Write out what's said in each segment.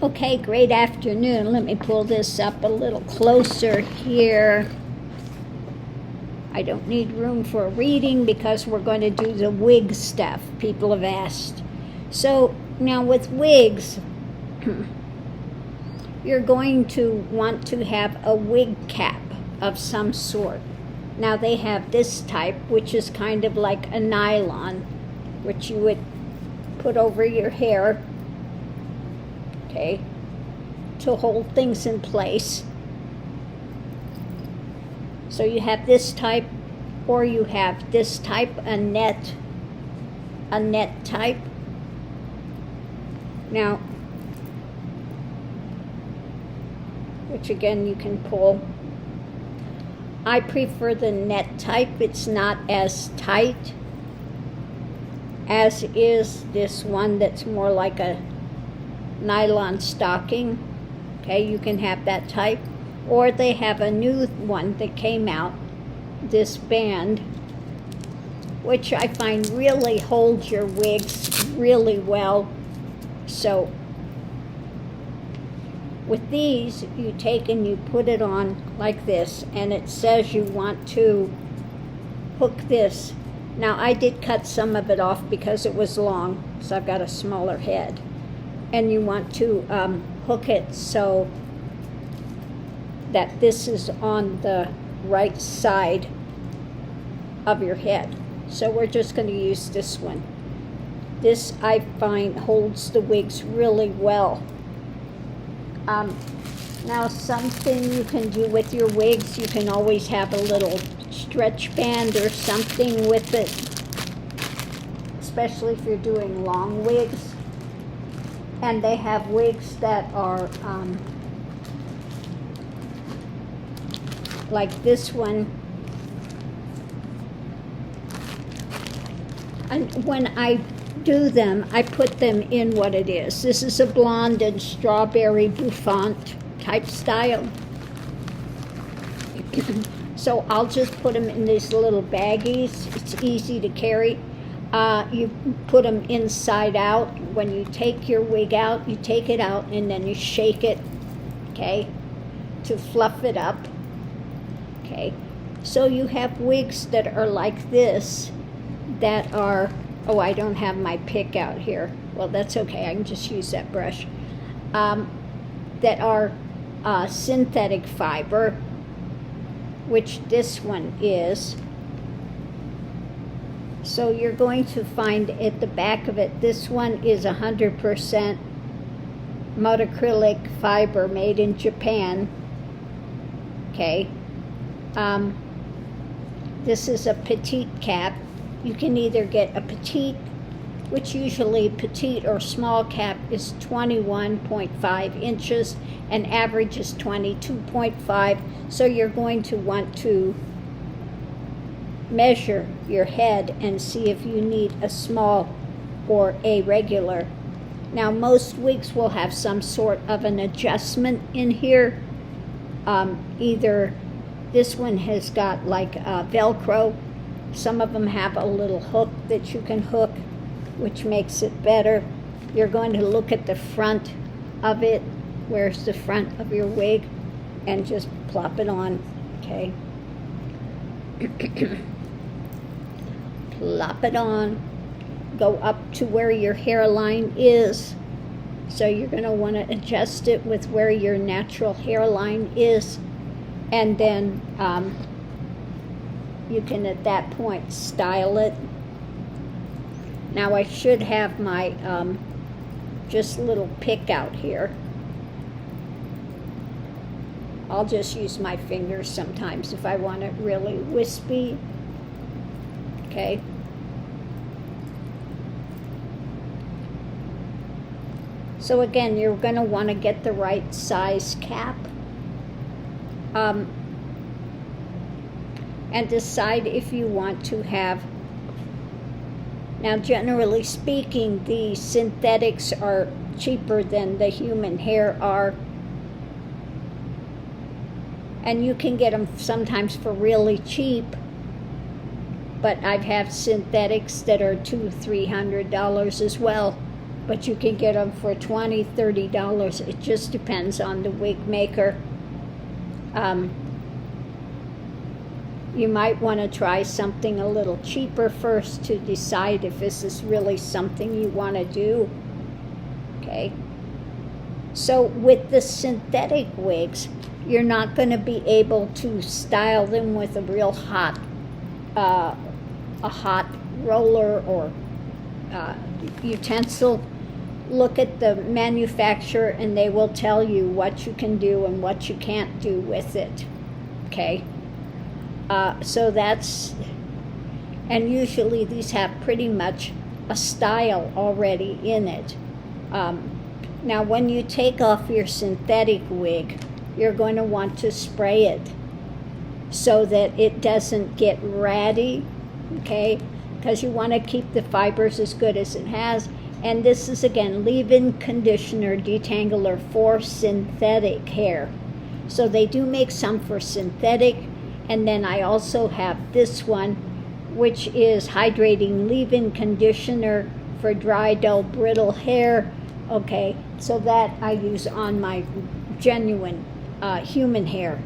Okay, great afternoon. Let me pull this up a little closer here. I don't need room for a reading because we're going to do the wig stuff people have asked. So now with wigs, you're going to want to have a wig cap of some sort. Now they have this type, which is kind of like a nylon, which you would put over your hair, okay, to hold things in place. So you have this type, or you have this type, a net type. Now, which again you can pull. I prefer the net type. It's not as tight as is this one that's more like a nylon stocking. Okay, you can have that type. Or they have a new one that came out, this band, which I find really holds your wigs really well. So with these, you take and you put it on like this, and it says you want to hook this. Now I did cut some of it off because it was long, so I've got a smaller head. And you want to hook it so that this is on the right side of your head. So we're just going to use this one. This I find holds the wigs really well. Now something you can do with your wigs, you can always have a little stretch band or something with it, especially if you're doing long wigs. And they have wigs that are like this one. And when I do them, I put them in what it is. This is a blonde and strawberry bouffant type style. So I'll just put them in these little baggies. It's easy to carry. You put them inside out. When you take your wig out, you take it out and then you shake it, okay, to fluff it up. Okay, so you have wigs that are like this, that are, oh, I don't have my pick out here. Well, that's okay, I can just use that brush. That are synthetic fiber, which this one is. So you're going to find at the back of it, this one is 100% mud-acrylic fiber made in Japan. Okay. This is a petite cap. You can either get a petite, which usually petite or small cap is 21.5 inches, and average is 22.5. So you're going to want to measure your head and see if you need a small or a regular. Now most wigs will have some sort of an adjustment in here. Either this one has got like Velcro. Some of them have a little hook that you can hook, which makes it better. You're going to look at the front of it. Where's the front of your wig? And just plop it on, okay? Plop it on. Go up to where your hairline is. So you're going to want to adjust it with where your natural hairline is. And then you can at that point style it. Now I should have my just little pick out here. I'll just use my fingers sometimes if I want it really wispy. Okay. So again, you're going to want to get the right size cap. And decide if you want to have. Now generally speaking, the synthetics are cheaper than the human hair are, and you can get them sometimes for really cheap, but I've had synthetics that are $200-300 as well. but you can get them for $20, $30. It just depends on the wig maker. You might want to try something a little cheaper first to decide if this is really something you want to do. Okay. So with the synthetic wigs, you're not going to be able to style them with a real hot, a hot roller or utensil. Look at the manufacturer and they will tell you what you can do and what you can't do with it. Okay. So that's, and usually these have pretty much a style already in it. Now when you take off your synthetic wig, you're going to want to spray it so that it doesn't get ratty, okay? Because you want to keep the fibers as good as it has. And this is, again, leave-in conditioner detangler for synthetic hair. So they do make some for synthetic. And then I also have this one, which is hydrating leave-in conditioner for dry, dull, brittle hair. Okay, so that I use on my genuine human hair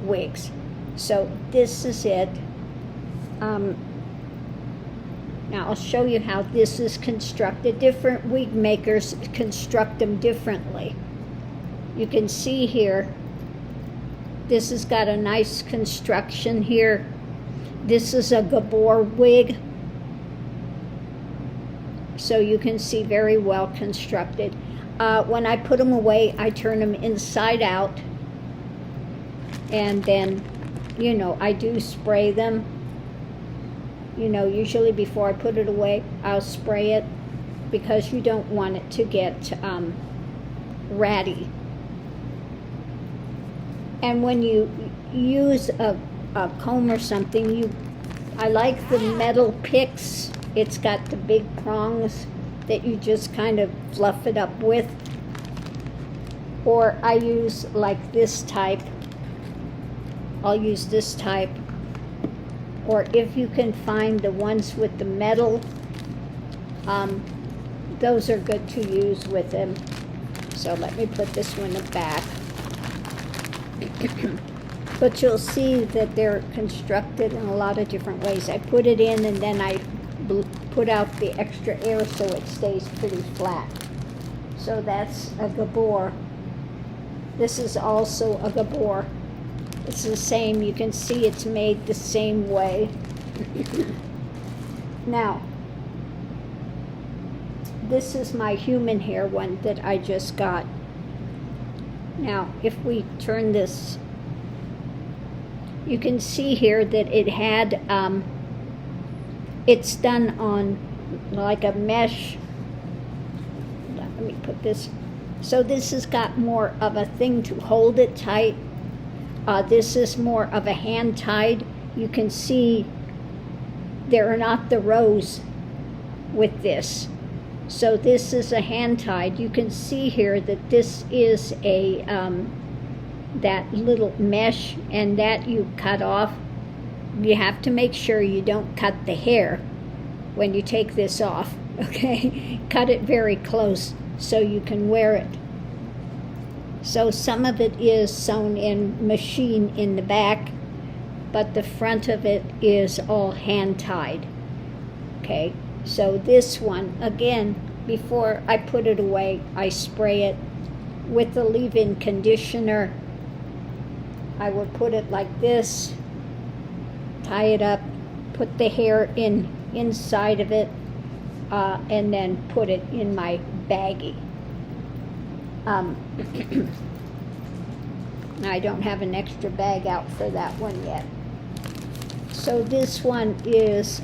wigs. So this is it. Now I'll show you how this is constructed. Different wig makers construct them differently. You can see here, this has got a nice construction here. This is a Gabor wig. So you can see very well constructed. When I put them away, I turn them inside out. And then, you know, I do spray them. You know, usually before I put it away, I'll spray it because you don't want it to get ratty. And when you use a comb or something, I like the metal picks. It's got the big prongs that you just kind of fluff it up with. Or I use like this type. I'll use this type. Or if you can find the ones with the metal, those are good to use with them. So let me put this one back. But you'll see that they're constructed in a lot of different ways. I put it in and then I put out the extra air so it stays pretty flat. So that's a Gabor. This is also a Gabor. It's the same. You can see it's made the same way. Now, this is my human hair one that I just got. Now, if we turn this, you can see here that it had, it's done on like a mesh. Let me put this. So this has got more of a thing to hold it tight. This is more of a hand tied. You can see there are not the rows with this. So this is a hand tied. You can see here that this is a that little mesh, and that you cut off. You have to make sure you don't cut the hair when you take this off, okay? Cut it very close so you can wear it. So some of it is sewn in machine in the back, but the front of it is all hand tied, okay? So this one, again, before I put it away, I spray it with the leave-in conditioner. I would put it like this, tie it up, put the hair inside of it, and then put it in my baggie. I don't have an extra bag out for that one yet. So this one is,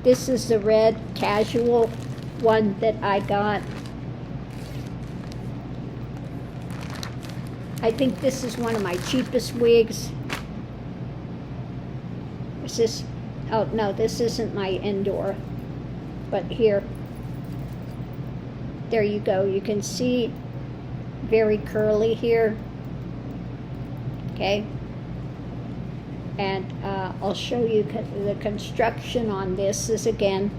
this is the red casual one that I got. I think this is one of my cheapest wigs. Is this, oh no, this isn't my Endora, but here. There you go. You can see very curly here. Okay. And I'll show you the construction on this is, again,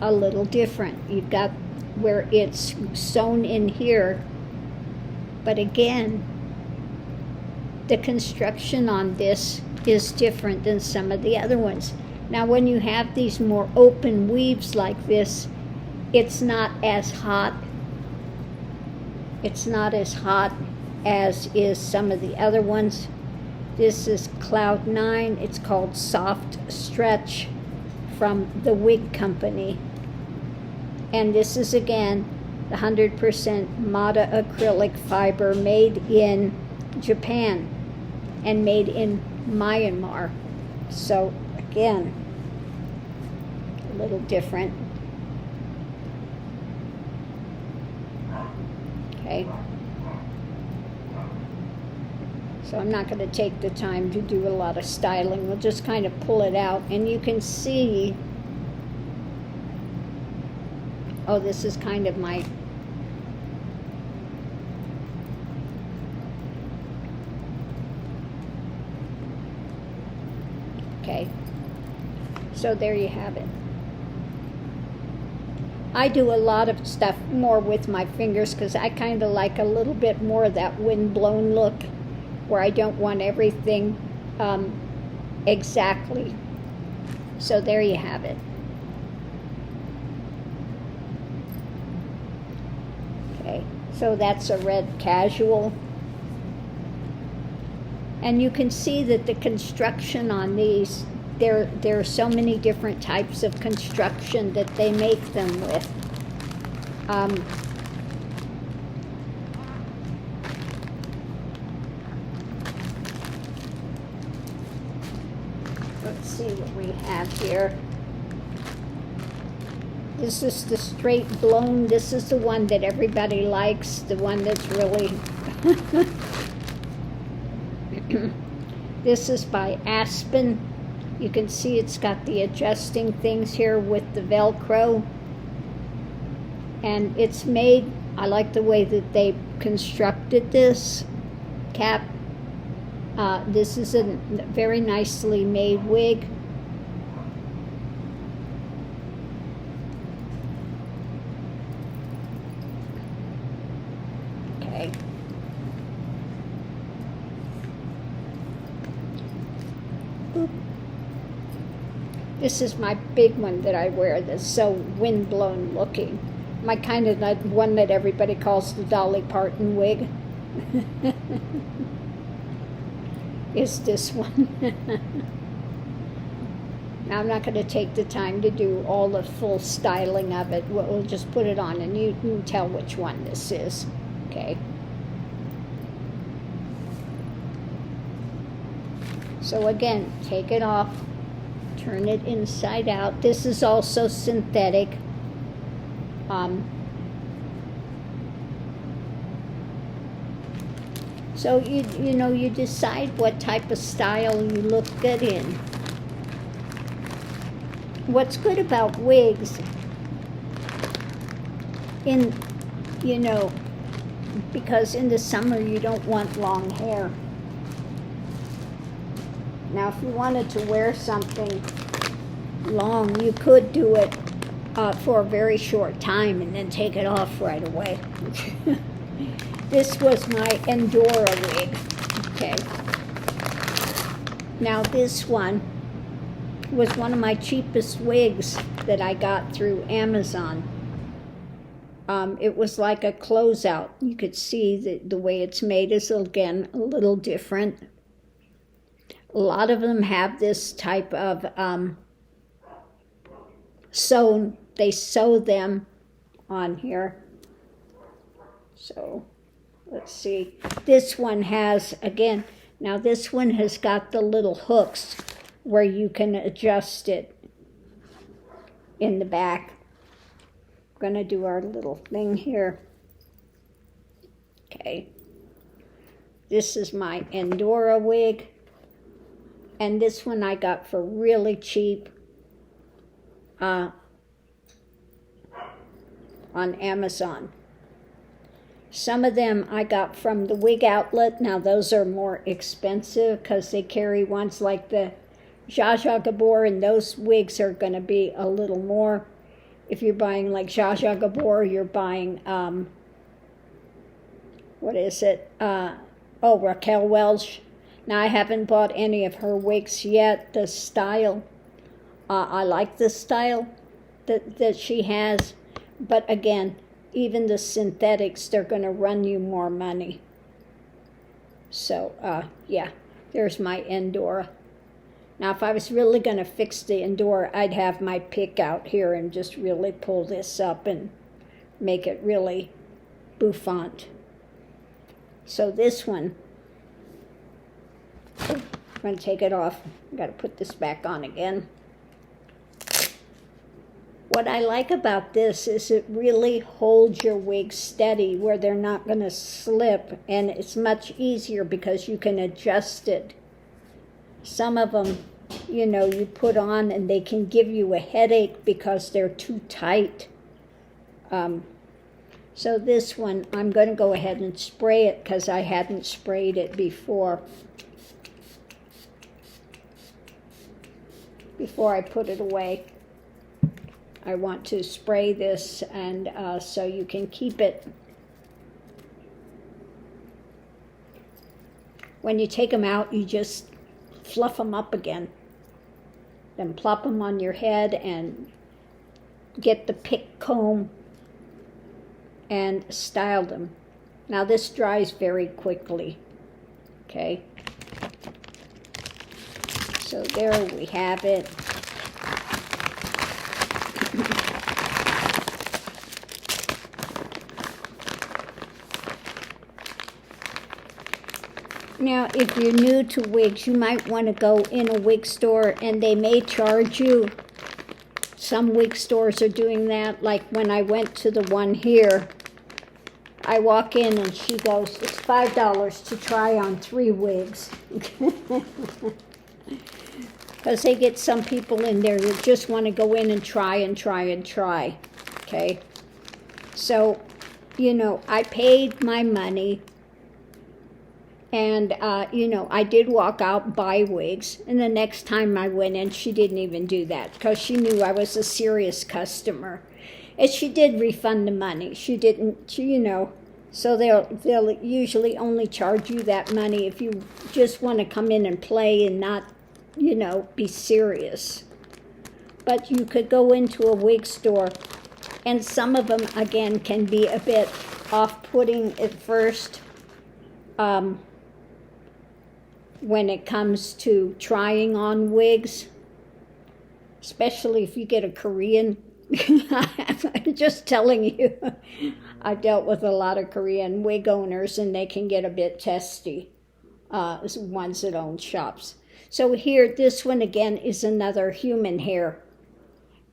a little different. You've got where it's sewn in here, but again, the construction on this is different than some of the other ones. Now when you have these more open weaves like this, it's not as hot. It's not as hot as is some of the other ones. This is Cloud 9. It's called Soft Stretch from the Wig Company. And this is again the 100% Mata acrylic fiber made in Japan and made in Myanmar. So again, a little different. Okay. So I'm not going to take the time to do a lot of styling. We'll just kind of pull it out, and you can see, oh, this is kind of my, okay. So there you have it. I do a lot of stuff more with my fingers because I kind of like a little bit more of that wind-blown look, where I don't want everything exactly. So there you have it. Okay, so that's a red casual. And you can see that the construction on these, there are so many different types of construction that they make them with. Let's see what we have here. This is the straight blown. This is the one that everybody likes, the one that's really this is by Aspen. You can see it's got the adjusting things here with the Velcro. And it's made, I like the way that they constructed this cap. This is a very nicely made wig. Okay. Boop. This is my big one that I wear that's so wind-blown looking. My kind of one that everybody calls the Dolly Parton wig. Is this one. Now I'm not going to take the time to do all the full styling of it. We'll just put it on and you can tell which one this is. Okay. So again, take it off, turn it inside out. This is also synthetic. So you know, you decide what type of style you look good in. What's good about wigs, you know, because in the summer you don't want long hair. Now if you wanted to wear something long, you could do it for a very short time and then take it off right away. This was my Endora wig. Okay. Now this one was one of my cheapest wigs that I got through Amazon. It was like a closeout. You could see the way it's made is, again, a little different. A lot of them have this type of sewn. They sew them on here. So let's see. This one has, again, now this one has got the little hooks where you can adjust it in the back. We're going to do our little thing here. Okay. This is my Endora wig. And this one I got for really cheap on Amazon. Some of them I got from the Wig Outlet. Now those are more expensive because they carry ones like the Zsa Zsa Gabor, and those wigs are going to be a little more. If you're buying like Zsa Zsa Gabor, you're buying, what is it? Raquel Welch. Now, I haven't bought any of her wigs yet. The style, I like the style that she has. But again, even the synthetics, they're going to run you more money. So, yeah, there's my Endora. Now, if I was really going to fix the Endora, I'd have my pick out here and just really pull this up and make it really bouffant. So this one, I'm going to take it off. I've got to put this back on again. What I like about this is it really holds your wig steady where they're not going to slip, and it's much easier because you can adjust it. Some of them, you know, you put on and they can give you a headache because they're too tight. So this one, I'm going to go ahead and spray it because I hadn't sprayed it before I put it away. I want to spray this, and so you can keep it. When you take them out, you just fluff them up again. Then plop them on your head and get the pick comb and style them. Now this dries very quickly, okay? So there we have it. Now, if you're new to wigs, you might want to go in a wig store and they may charge you. Some wig stores are doing that. Like when I went to the one here, I walk in and she goes, it's $5 to try on 3 wigs. Because they get some people in there who just want to go in and try and try and try. Okay? So, you know, I paid my money. And, you know, I did walk out and buy wigs. And the next time I went in, she didn't even do that because she knew I was a serious customer. And she did refund the money. She didn't, you know. So they'll usually only charge you that money if you just want to come in and play and not, you know, be serious. But you could go into a wig store, and some of them, again, can be a bit off-putting at first. When it comes to trying on wigs, especially if you get a Korean. I'm just telling you, I dealt with a lot of Korean wig owners and they can get a bit testy, ones that own shops. So here, this one again is another human hair.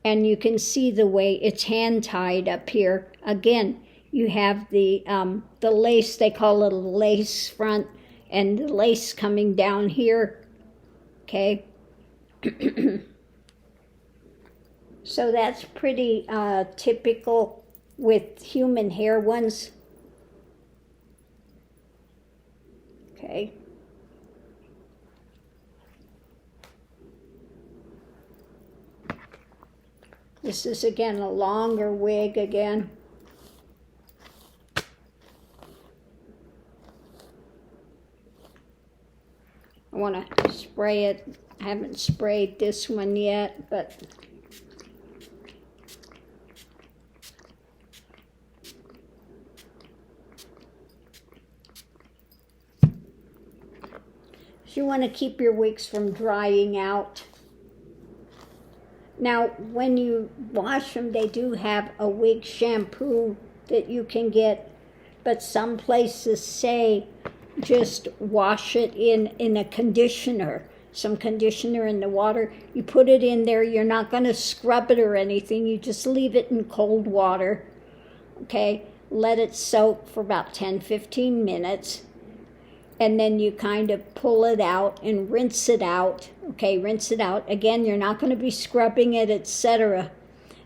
And you can see the way it's hand tied up here. Again, you have the lace, they call it a lace front, and the lace coming down here, okay? So that's pretty typical with human hair ones. Okay. This is again a longer wig again. I want to spray it. I haven't sprayed this one yet, but you want to keep your wigs from drying out. Now, when you wash them, they do have a wig shampoo that you can get, but some places say just wash it in a conditioner, some conditioner in the water. You put it in there, you're not going to scrub it or anything, you just leave it in cold water, okay? Let it soak for about 10-15 minutes, and then you kind of pull it out and rinse it out, okay? Rinse it out. Again, you're not going to be scrubbing it, etc.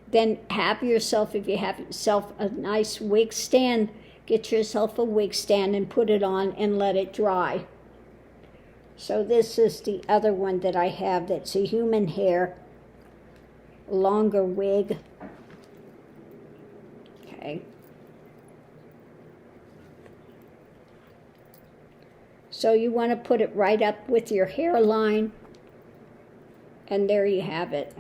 Then have yourself, if you have yourself a nice wig stand, get yourself a wig stand and put it on and let it dry. So this is the other one that I have that's a human hair, longer wig. So you want to put it right up with your hairline, and there you have it.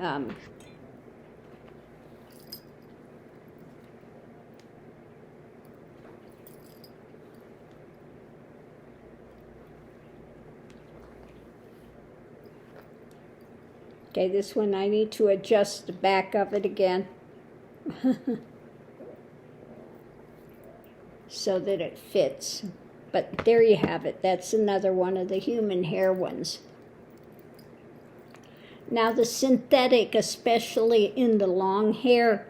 Okay, this one I need to adjust the back of it again so that it fits. But there you have it. That's another one of the human hair ones. Now the synthetic, especially in the long hair,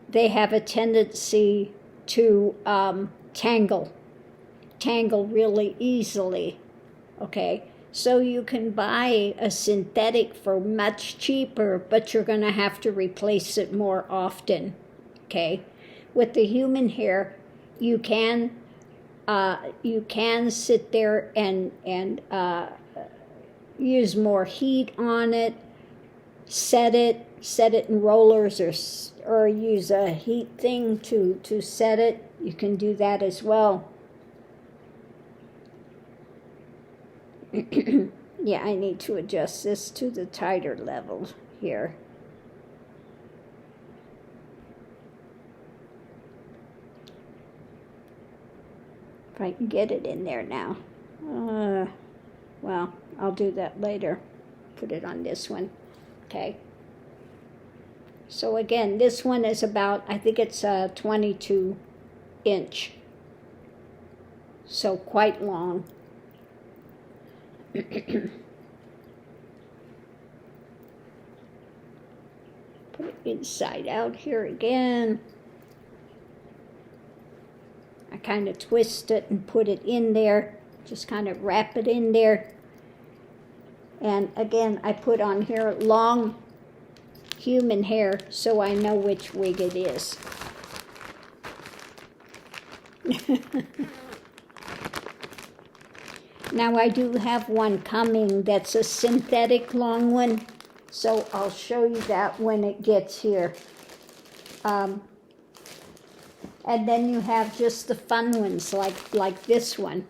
they have a tendency to tangle really easily, okay? So you can buy a synthetic for much cheaper, but you're going to have to replace it more often, okay? With the human hair, you can sit there and use more heat on it, set it in rollers, or use a heat thing to set it. You can do that as well. Yeah, I need to adjust this to the tighter level here. If I can get it in there now. Well, I'll do that later. Put it on this one. Okay. So again, this one is about, I think it's a 22 inch. So quite long. Put it inside out here again. I kind of twist it and put it in there. Just kind of wrap it in there. And again, I put on here long human hair so I know which wig it is. Now I do have one coming that's a synthetic long one, so I'll show you that when it gets here. And then you have just the fun ones like this one.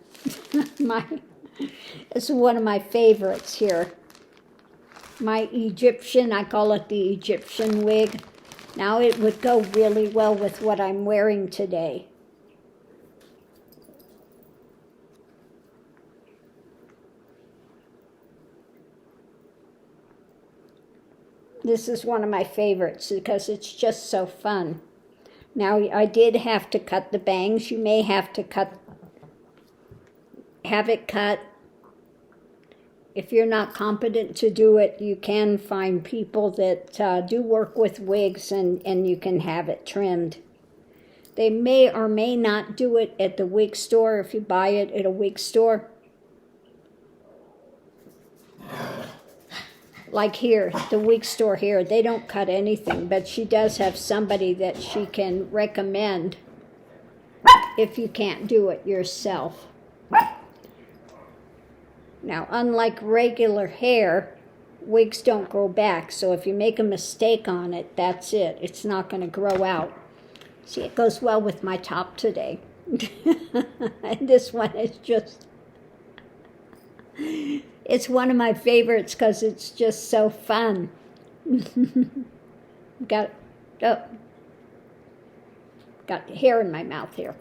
It's one of my favorites here. My Egyptian, I call it the Egyptian wig. Now it would go really well with what I'm wearing today. This is one of my favorites because it's just so fun. Now, I did have to cut the bangs. You may have to have it cut. If you're not competent to do it, you can find people that do work with wigs and you can have it trimmed. They may or may not do it at the wig store if you buy it at a wig store. Like here, the wig store here, they don't cut anything, but she does have somebody that she can recommend if you can't do it yourself. Now, unlike regular hair, wigs don't grow back, so if you make a mistake on it, that's it. It's not going to grow out. See, it goes well with my top today. And this one is just... It's one of my favorites because it's just so fun. Got hair in my mouth here.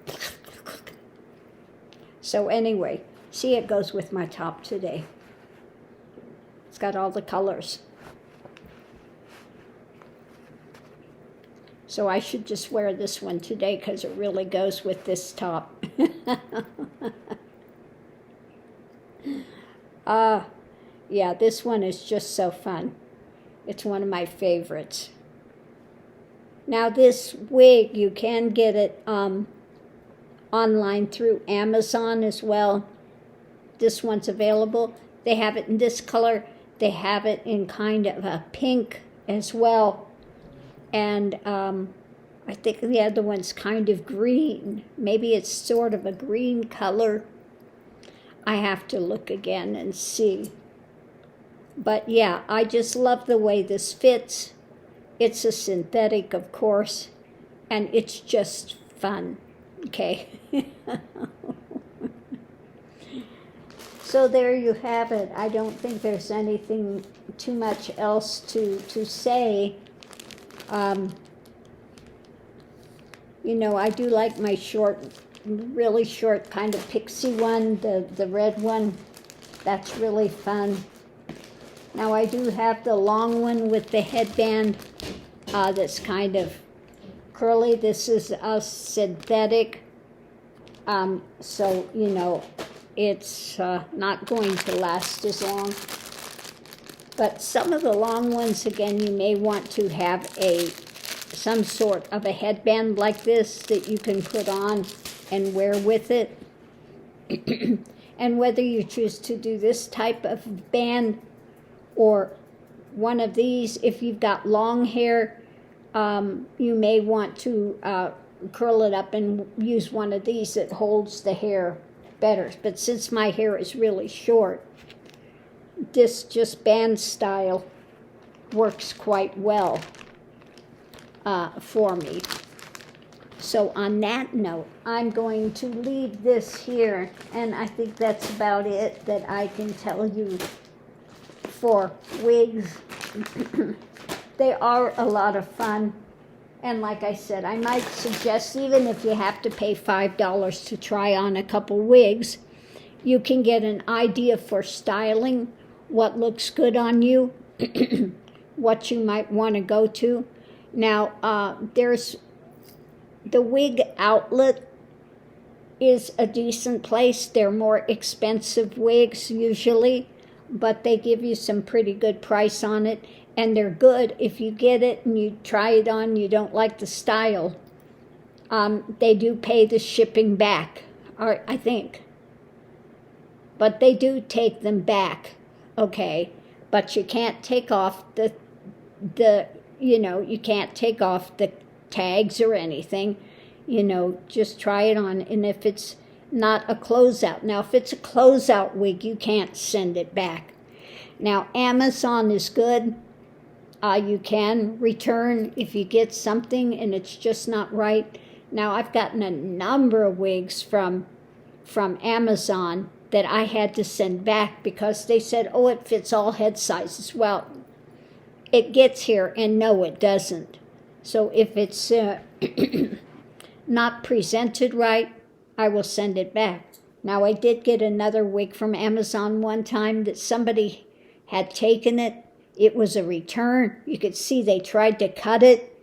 So anyway, see, it goes with my top today. It's got all the colors. So I should just wear this one today because it really goes with this top. Yeah, this one is just so fun. It's one of my favorites. Now this wig, you can get it online through Amazon as well. This one's available. They have it in this color. They have it in kind of a pink as well. And I think the other one's kind of green. Maybe it's sort of a green color. I have to look again and see. But yeah, I just love the way this fits. It's a synthetic, of course, and it's just fun, okay? So there you have it. I don't think there's anything too much else to say. You know, I do like my short, really short kind of pixie one, the red one. That's really fun. Now I do have the long one with the headband that's kind of curly. This is a synthetic, so, you know, it's not going to last as long. But some of the long ones, again, you may want to have some sort of a headband like this that you can put on and wear with it. And whether you choose to do this type of band or one of these, if you've got long hair, you may want to curl it up and use one of these that holds the hair better. But since my hair is really short, this just band style works quite well for me. So on that note, I'm going to leave this here, and I think that's about it that I can tell you for wigs. They are a lot of fun, and like I said, I might suggest, even if you have to pay $5 to try on a couple wigs, you can get an idea for styling, what looks good on you, what you might want to go to. Now, there's the wig outlet is a decent place. They're more expensive wigs usually, but they give you some pretty good price on it, and they're good. If you get it and you try it on, you don't like the style, they do pay the shipping back, or I think. But they do take them back, okay? But you can't take off the you know, you can't take off the tags or anything. You know, just try it on. And if it's not a closeout, now if it's a closeout wig, you can't send it back. Now Amazon is good. You can return if you get something and it's just not right. Now I've gotten a number of wigs from Amazon that I had to send back because they said, oh, it fits all head sizes. Well, it gets here, and no, it doesn't. So if it's not presented right, I will send it back. Now, I did get another wig from Amazon one time that somebody had taken it. It was a return. You could see they tried to cut it,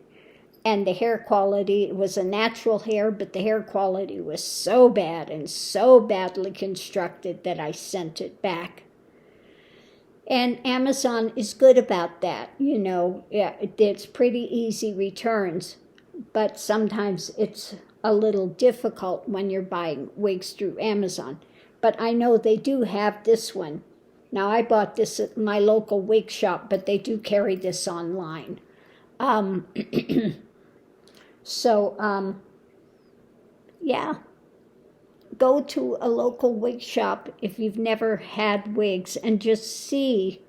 and the hair quality, it was a natural hair, but the hair quality was so bad and so badly constructed that I sent it back. And Amazon is good about that, you know. Yeah, it's pretty easy returns, but sometimes it's a little difficult when you're buying wigs through Amazon. But I know they do have this one. Now, I bought this at my local wig shop, but they do carry this online. Yeah. Go to a local wig shop if you've never had wigs and just see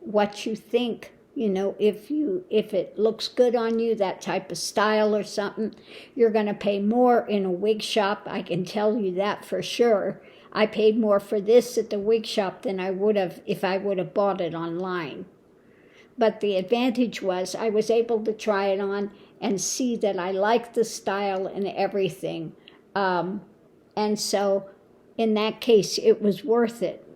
what you think. You know, if it looks good on you, that type of style or something, you're going to pay more in a wig shop. I can tell you that for sure. I paid more for this at the wig shop than I would have if I would have bought it online. But the advantage was I was able to try it on and see that I liked the style and everything. And so in that case, it was worth it.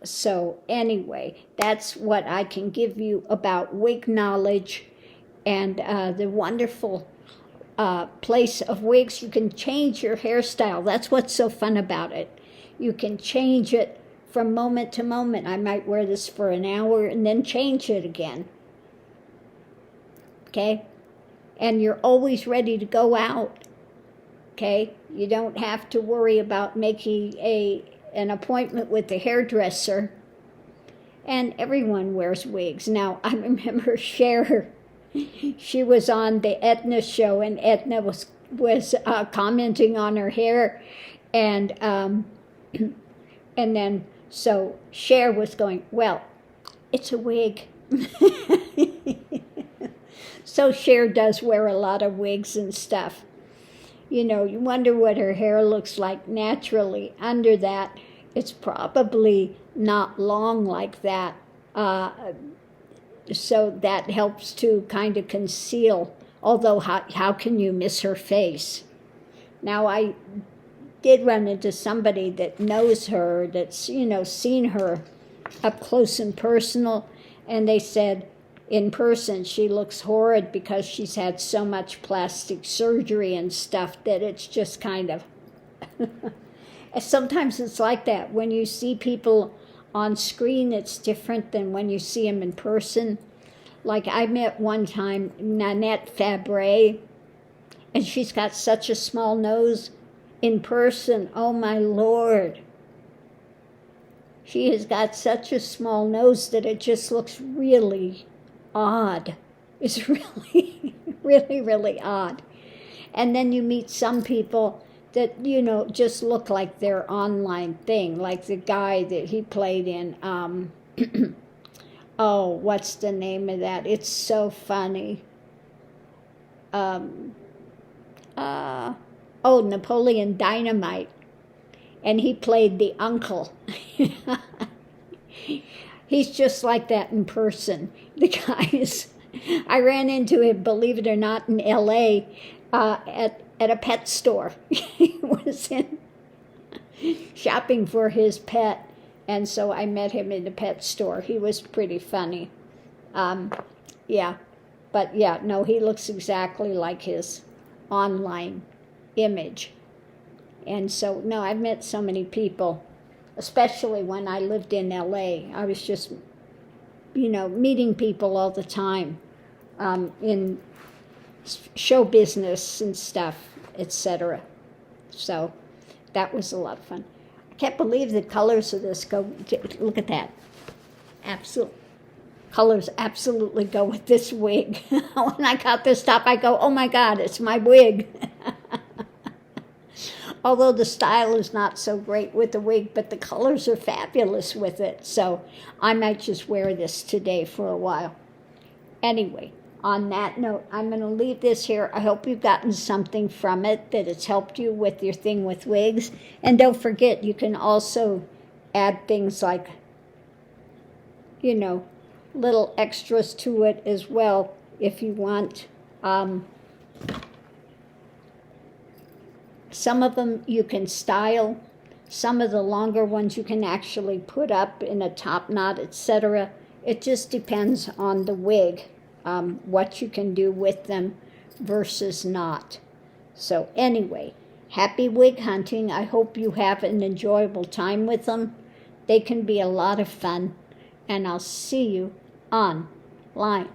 So anyway, that's what I can give you about wig knowledge and the wonderful place of wigs. You can change your hairstyle. That's what's so fun about it. You can change it from moment to moment. I might wear this for an hour and then change it again. Okay? And you're always ready to go out. Okay, you don't have to worry about making an appointment with the hairdresser. And everyone wears wigs. Now, I remember Cher, she was on the Edna show, and Edna was commenting on her hair, and then so Cher was going, well, it's a wig. So Cher does wear a lot of wigs and stuff. You know, you wonder what her hair looks like naturally under that. It's probably not long like that. So that helps to kind of conceal, although how can you miss her face? Now, I did run into somebody that knows her, that's, seen her up close and personal, and they said in person she looks horrid because she's had so much plastic surgery and stuff that it's just kind of... Sometimes it's like that. When you see people on screen, it's different than when you see them in person. Like I met one time Nanette Fabre, and she's got such a small nose. In person, oh my Lord. She has got such a small nose that it just looks really odd. It's really, really, really odd. And then you meet some people that, just look like their online thing, like the guy that he played in, oh, what's the name of that? It's so funny. Napoleon Dynamite. And he played the uncle. He's just like that in person. The guys, I ran into him, believe it or not, in LA at a pet store. He was shopping for his pet, and so I met him in the pet store. He was pretty funny. Yeah, but yeah, no, he looks exactly like his online image. And so, no, I've met so many people, especially when I lived in LA. I was just, meeting people all the time in show business and stuff, etc. So that was a lot of fun. I can't believe the colors of this go, look at that. Colors absolutely go with this wig. When I got this top, I go, oh my God, it's my wig. Although the style is not so great with the wig, but the colors are fabulous with it. So I might just wear this today for a while. Anyway, on that note, I'm going to leave this here. I hope you've gotten something from it, that it's helped you with your thing with wigs. And don't forget, you can also add things like, little extras to it as well if you want. Some of them you can style. Some of the longer ones you can actually put up in a top knot, etc. It just depends on the wig, what you can do with them versus not. So anyway, happy wig hunting. I hope you have an enjoyable time with them. They can be a lot of fun. And I'll see you online.